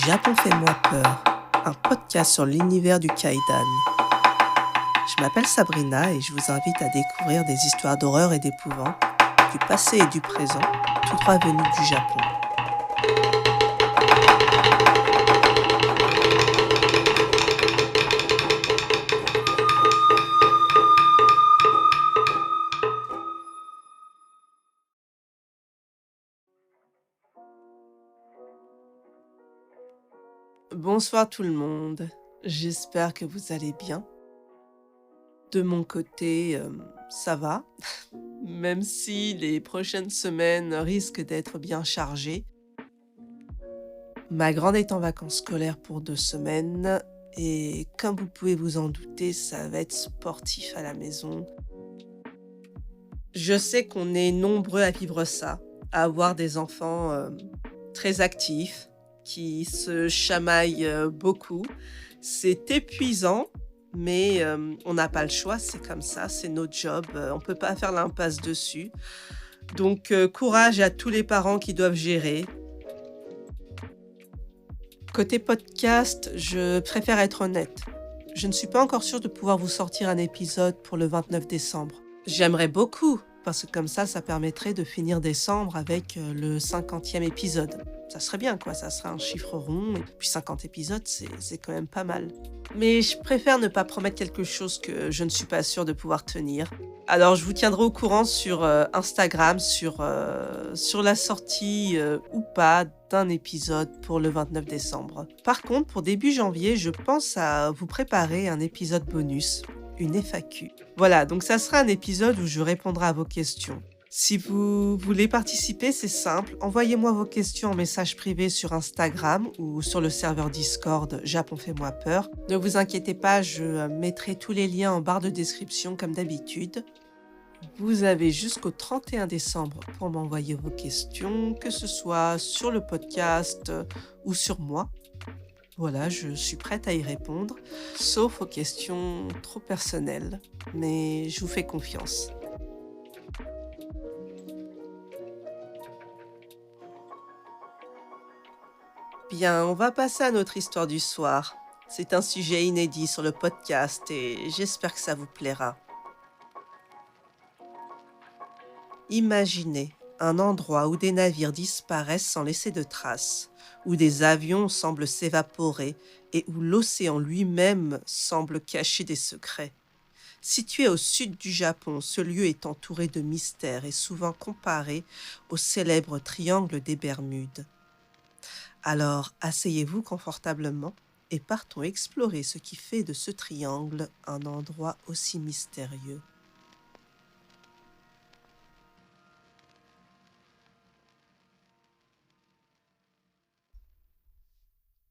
Japon fait-moi peur, un podcast sur l'univers du Kaidan. Je m'appelle Sabrina et je vous invite à découvrir des histoires d'horreur et d'épouvante, du passé et du présent, tout droit venus du Japon. Bonsoir tout le monde, j'espère que vous allez bien. De mon côté, ça va, même si les prochaines semaines risquent d'être bien chargées. Ma grande est en vacances scolaires pour 2 semaines et comme vous pouvez vous en douter, ça va être sportif à la maison. Je sais qu'on est nombreux à vivre ça, à avoir des enfants très actifs, qui se chamaillent beaucoup. C'est épuisant, mais on n'a pas le choix, c'est comme ça, c'est notre job, on ne peut pas faire l'impasse dessus. Donc courage à tous les parents qui doivent gérer. Côté podcast, je préfère être honnête. Je ne suis pas encore sûre de pouvoir vous sortir un épisode pour le 29 décembre. J'aimerais beaucoup, parce que comme ça permettrait de finir décembre avec le 50e épisode. Ça serait bien, quoi, ça serait un chiffre rond, et puis 50 épisodes, c'est quand même pas mal. Mais je préfère ne pas promettre quelque chose que je ne suis pas sûre de pouvoir tenir. Alors, je vous tiendrai au courant sur Instagram, sur la sortie ou pas d'un épisode pour le 29 décembre. Par contre, pour début janvier, je pense à vous préparer un épisode bonus, une FAQ. Voilà, donc ça sera un épisode où je répondrai à vos questions. Si vous voulez participer, c'est simple, envoyez-moi vos questions en message privé sur Instagram ou sur le serveur Discord Japon fait-moi peur. Ne vous inquiétez pas, je mettrai tous les liens en barre de description comme d'habitude. Vous avez jusqu'au 31 décembre pour m'envoyer vos questions, que ce soit sur le podcast ou sur moi. Voilà, je suis prête à y répondre, sauf aux questions trop personnelles, mais je vous fais confiance. Bien, on va passer à notre histoire du soir. C'est un sujet inédit sur le podcast et j'espère que ça vous plaira. Imaginez un endroit où des navires disparaissent sans laisser de traces, où des avions semblent s'évaporer et où l'océan lui-même semble cacher des secrets. Situé au sud du Japon, ce lieu est entouré de mystères et souvent comparé au célèbre triangle des Bermudes. Alors, asseyez-vous confortablement et partons explorer ce qui fait de ce triangle un endroit aussi mystérieux.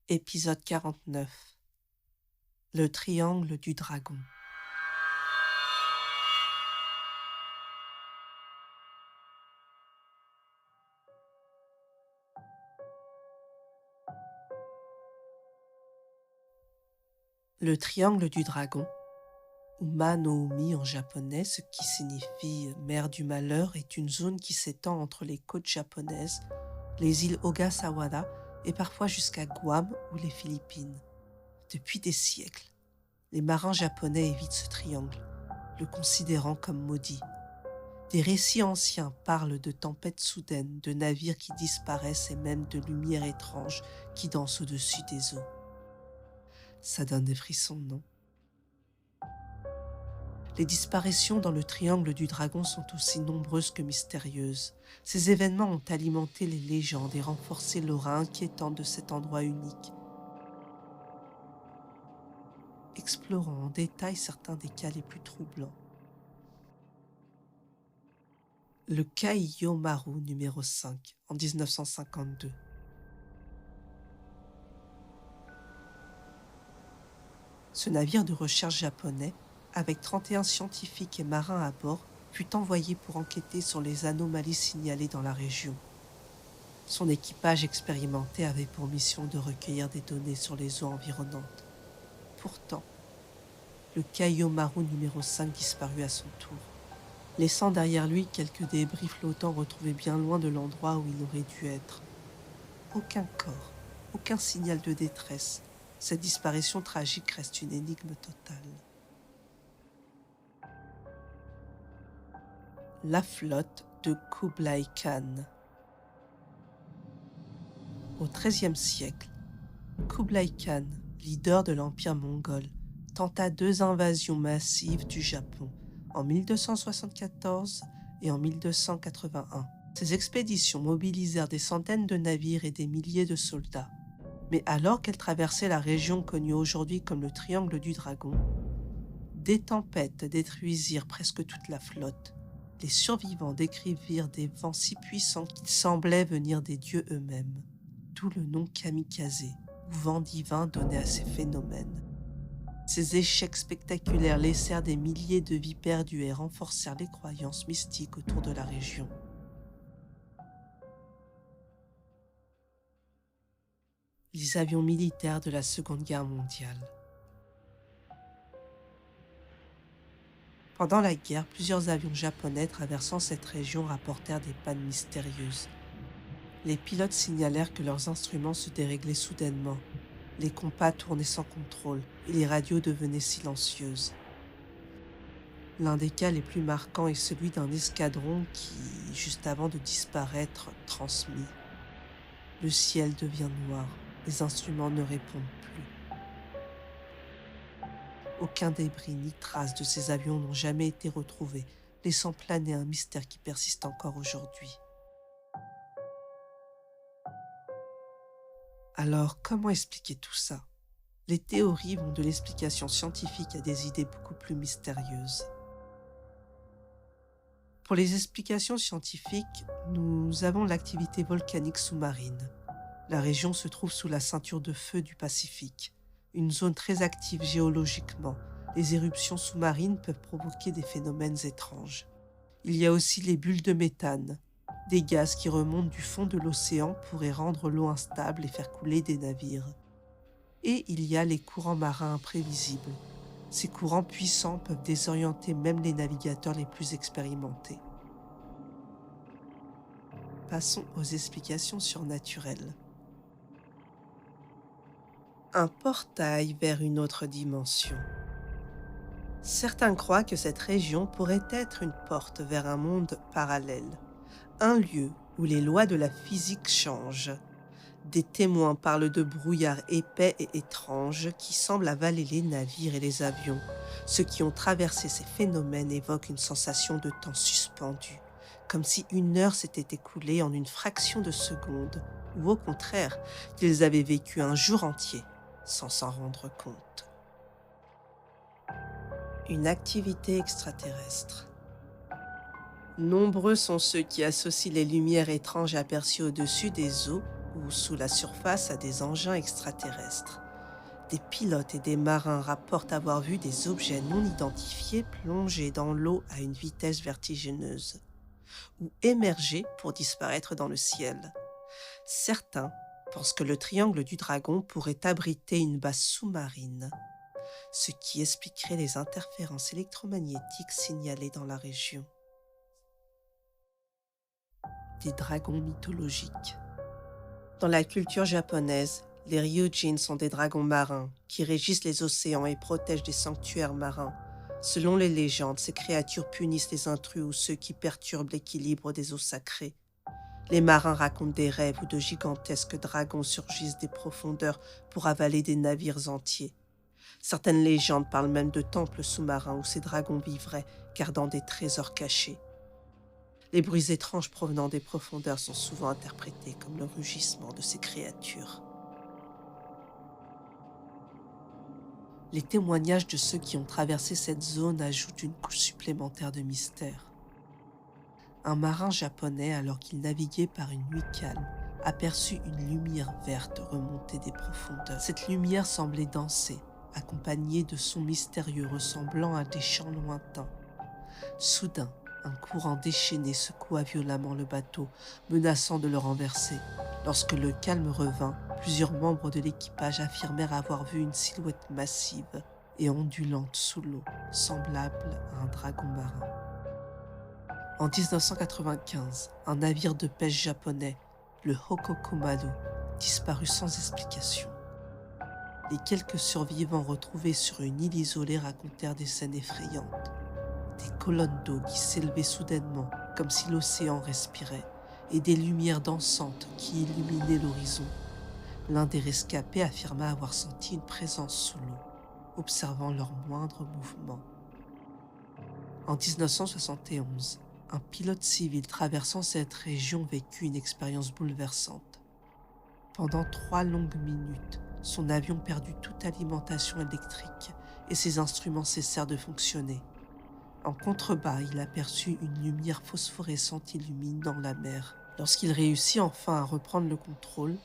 Épisode 49. Le triangle du dragon. Le triangle du dragon, ou Ma-no-umi en japonais, ce qui signifie mer du malheur, est une zone qui s'étend entre les côtes japonaises, les îles Ogasawara et parfois jusqu'à Guam ou les Philippines. Depuis des siècles, les marins japonais évitent ce triangle, le considérant comme maudit. Des récits anciens parlent de tempêtes soudaines, de navires qui disparaissent et même de lumières étranges qui dansent au-dessus des eaux. Ça donne des frissons, non ? Les disparitions dans le triangle du dragon sont aussi nombreuses que mystérieuses. Ces événements ont alimenté les légendes et renforcé l'aura inquiétante de cet endroit unique. Explorons en détail certains des cas les plus troublants. Le Kaiyo Maru numéro 5 en 1952. Ce navire de recherche japonais, avec 31 scientifiques et marins à bord, fut envoyé pour enquêter sur les anomalies signalées dans la région. Son équipage expérimenté avait pour mission de recueillir des données sur les eaux environnantes. Pourtant, le Kaiyo Maru numéro 5 disparut à son tour, laissant derrière lui quelques débris flottants retrouvés bien loin de l'endroit où il aurait dû être. Aucun corps, aucun signal de détresse. Cette disparition tragique reste une énigme totale. La flotte de Kublai Khan. Au XIIIe siècle, Kublai Khan, leader de l'Empire mongol, tenta 2 invasions massives du Japon en 1274 et en 1281. Ces expéditions mobilisèrent des centaines de navires et des milliers de soldats. Mais alors qu'elles traversaient la région connue aujourd'hui comme le Triangle du Dragon, des tempêtes détruisirent presque toute la flotte. Les survivants décrivirent des vents si puissants qu'ils semblaient venir des dieux eux-mêmes, d'où le nom kamikaze, ou vent divin donné à ces phénomènes. Ces échecs spectaculaires laissèrent des milliers de vies perdues et renforcèrent les croyances mystiques autour de la région. Les avions militaires de la Seconde Guerre mondiale. Pendant la guerre, plusieurs avions japonais traversant cette région rapportèrent des pannes mystérieuses. Les pilotes signalèrent que leurs instruments se déréglaient soudainement. Les compas tournaient sans contrôle et les radios devenaient silencieuses. L'un des cas les plus marquants est celui d'un escadron qui, juste avant de disparaître, transmit. Le ciel devient noir, les instruments ne répondent plus. Aucun débris ni trace de ces avions n'ont jamais été retrouvés, laissant planer un mystère qui persiste encore aujourd'hui. Alors, comment expliquer tout ça? Les théories vont de l'explication scientifique à des idées beaucoup plus mystérieuses. Pour les explications scientifiques, nous avons l'activité volcanique sous-marine. La région se trouve sous la ceinture de feu du Pacifique, une zone très active géologiquement. Les éruptions sous-marines peuvent provoquer des phénomènes étranges. Il y a aussi les bulles de méthane, des gaz qui remontent du fond de l'océan pourraient rendre l'eau instable et faire couler des navires. Et il y a les courants marins imprévisibles. Ces courants puissants peuvent désorienter même les navigateurs les plus expérimentés. Passons aux explications surnaturelles. Un portail vers une autre dimension. Certains croient que cette région pourrait être une porte vers un monde parallèle, un lieu où les lois de la physique changent. Des témoins parlent de brouillards épais et étranges qui semblent avaler les navires et les avions. Ceux qui ont traversé ces phénomènes évoquent une sensation de temps suspendu, comme si une heure s'était écoulée en une fraction de seconde, ou au contraire, qu'ils avaient vécu un jour entier sans s'en rendre compte. Une activité extraterrestre. Nombreux sont ceux qui associent les lumières étranges aperçues au-dessus des eaux ou sous la surface à des engins extraterrestres. Des pilotes et des marins rapportent avoir vu des objets non identifiés plonger dans l'eau à une vitesse vertigineuse ou émerger pour disparaître dans le ciel. Certains pensent que le triangle du dragon pourrait abriter une base sous-marine, ce qui expliquerait les interférences électromagnétiques signalées dans la région. Des dragons mythologiques. Dans la culture japonaise, les Ryujin sont des dragons marins qui régissent les océans et protègent des sanctuaires marins. Selon les légendes, ces créatures punissent les intrus ou ceux qui perturbent l'équilibre des eaux sacrées. Les marins racontent des rêves où de gigantesques dragons surgissent des profondeurs pour avaler des navires entiers. Certaines légendes parlent même de temples sous-marins où ces dragons vivraient, gardant des trésors cachés. Les bruits étranges provenant des profondeurs sont souvent interprétés comme le rugissement de ces créatures. Les témoignages de ceux qui ont traversé cette zone ajoutent une couche supplémentaire de mystère. Un marin japonais, alors qu'il naviguait par une nuit calme, aperçut une lumière verte remonter des profondeurs. Cette lumière semblait danser, accompagnée de sons mystérieux ressemblant à des chants lointains. Soudain, un courant déchaîné secoua violemment le bateau, menaçant de le renverser. Lorsque le calme revint, plusieurs membres de l'équipage affirmèrent avoir vu une silhouette massive et ondulante sous l'eau, semblable à un dragon marin. En 1995, un navire de pêche japonais, le Hokokumaru, disparu sans explication. Les quelques survivants retrouvés sur une île isolée racontèrent des scènes effrayantes. Des colonnes d'eau qui s'élevaient soudainement, comme si l'océan respirait, et des lumières dansantes qui illuminaient l'horizon. L'un des rescapés affirma avoir senti une présence sous l'eau, observant leurs moindres mouvements. En 1971, un pilote civil traversant cette région vécut une expérience bouleversante. Pendant 3 longues minutes, son avion perdut toute alimentation électrique et ses instruments cessèrent de fonctionner. En contrebas, il aperçut une lumière phosphorescente illuminant la mer. Lorsqu'il réussit enfin à reprendre le contrôle,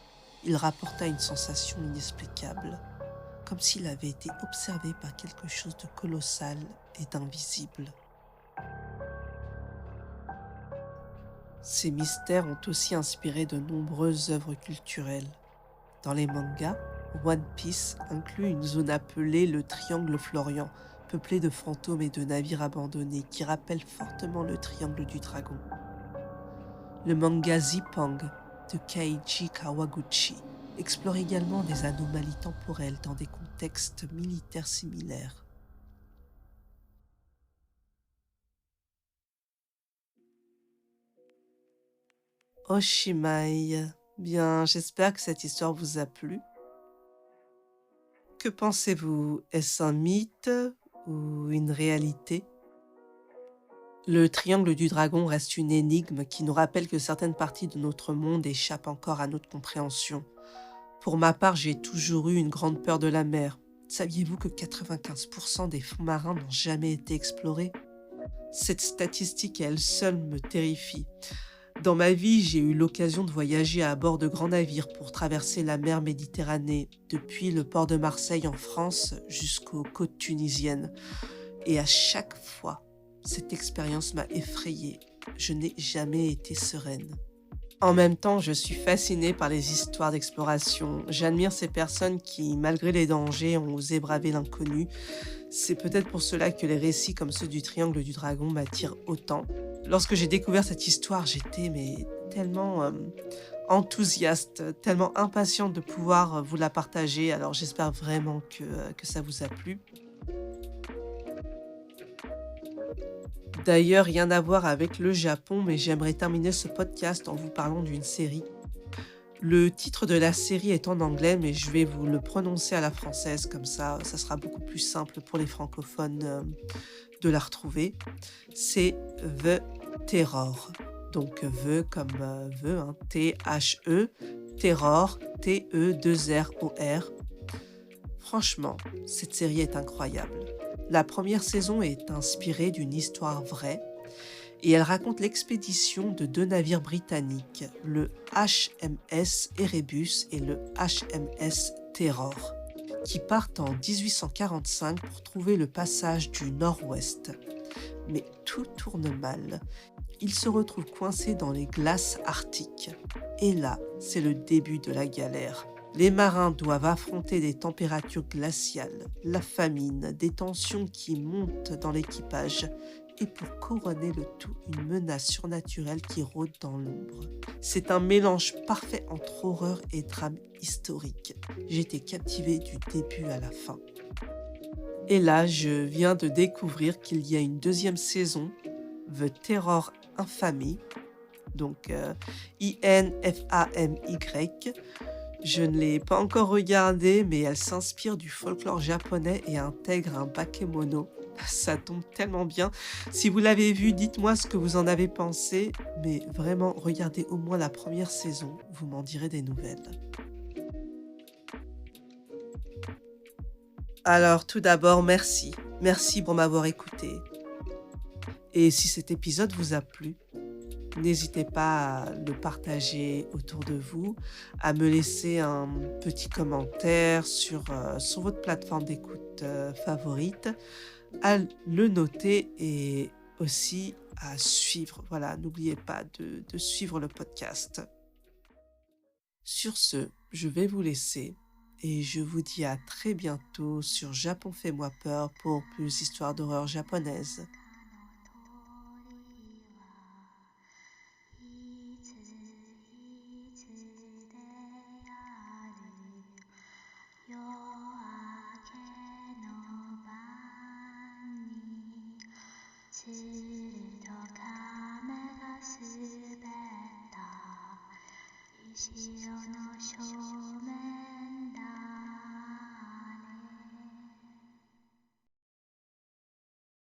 il rapporta une sensation inexplicable, comme s'il avait été observé par quelque chose de colossal et d'invisible. Ces mystères ont aussi inspiré de nombreuses œuvres culturelles. Dans les mangas, One Piece inclut une zone appelée le Triangle Florian, peuplée de fantômes et de navires abandonnés qui rappellent fortement le Triangle du Dragon. Le manga Zipang de Keiji Kawaguchi explore également des anomalies temporelles dans des contextes militaires similaires. Oshimai. Bien, j'espère que cette histoire vous a plu. Que pensez-vous? Est-ce un mythe ou une réalité? Le triangle du dragon reste une énigme qui nous rappelle que certaines parties de notre monde échappent encore à notre compréhension. Pour ma part, j'ai toujours eu une grande peur de la mer. Saviez-vous que 95% des fonds marins n'ont jamais été explorés? Cette statistique à elle seule me terrifie. Dans ma vie, j'ai eu l'occasion de voyager à bord de grands navires pour traverser la mer Méditerranée, depuis le port de Marseille en France jusqu'aux côtes tunisiennes. Et à chaque fois, cette expérience m'a effrayée. Je n'ai jamais été sereine. En même temps, je suis fascinée par les histoires d'exploration. J'admire ces personnes qui, malgré les dangers, ont osé braver l'inconnu. C'est peut-être pour cela que les récits comme ceux du Triangle du Dragon m'attirent autant. Lorsque j'ai découvert cette histoire, j'étais tellement enthousiaste, tellement impatiente de pouvoir vous la partager. Alors j'espère vraiment que ça vous a plu. D'ailleurs, rien à voir avec le Japon, mais j'aimerais terminer ce podcast en vous parlant d'une série. Le titre de la série est en anglais, mais je vais vous le prononcer à la française, comme ça sera beaucoup plus simple pour les francophones de la retrouver. C'est The Terror. Donc The comme The, hein, T-H-E, Terror, T-E-2-R-O-R. Franchement, cette série est incroyable. La première saison est inspirée d'une histoire vraie et elle raconte l'expédition de 2 navires britanniques, le HMS Erebus et le HMS Terror, qui partent en 1845 pour trouver le passage du Nord-Ouest. Mais tout tourne mal. Ils se retrouvent coincés dans les glaces arctiques. Et là, c'est le début de la galère. Les marins doivent affronter des températures glaciales, la famine, des tensions qui montent dans l'équipage et pour couronner le tout, une menace surnaturelle qui rôde dans l'ombre. C'est un mélange parfait entre horreur et drame historique. J'étais captivée du début à la fin. Et là, je viens de découvrir qu'il y a une 2e saison, The Terror Infamy, donc I-N-F-A-M-Y. Je ne l'ai pas encore regardée, mais elle s'inspire du folklore japonais et intègre un bakemono. Ça tombe tellement bien. Si vous l'avez vu, dites-moi ce que vous en avez pensé, mais vraiment, regardez au moins la première saison, vous m'en direz des nouvelles. Alors, tout d'abord, merci. Merci pour m'avoir écouté. Et si cet épisode vous a plu, n'hésitez pas à le partager autour de vous, à me laisser un petit commentaire sur votre plateforme d'écoute favorite, à le noter et aussi à suivre. Voilà, n'oubliez pas de suivre le podcast. Sur ce, je vais vous laisser et je vous dis à très bientôt sur Japon Fais-moi peur pour plus d'histoires d'horreur japonaises. すると亀が滑った石尾の正面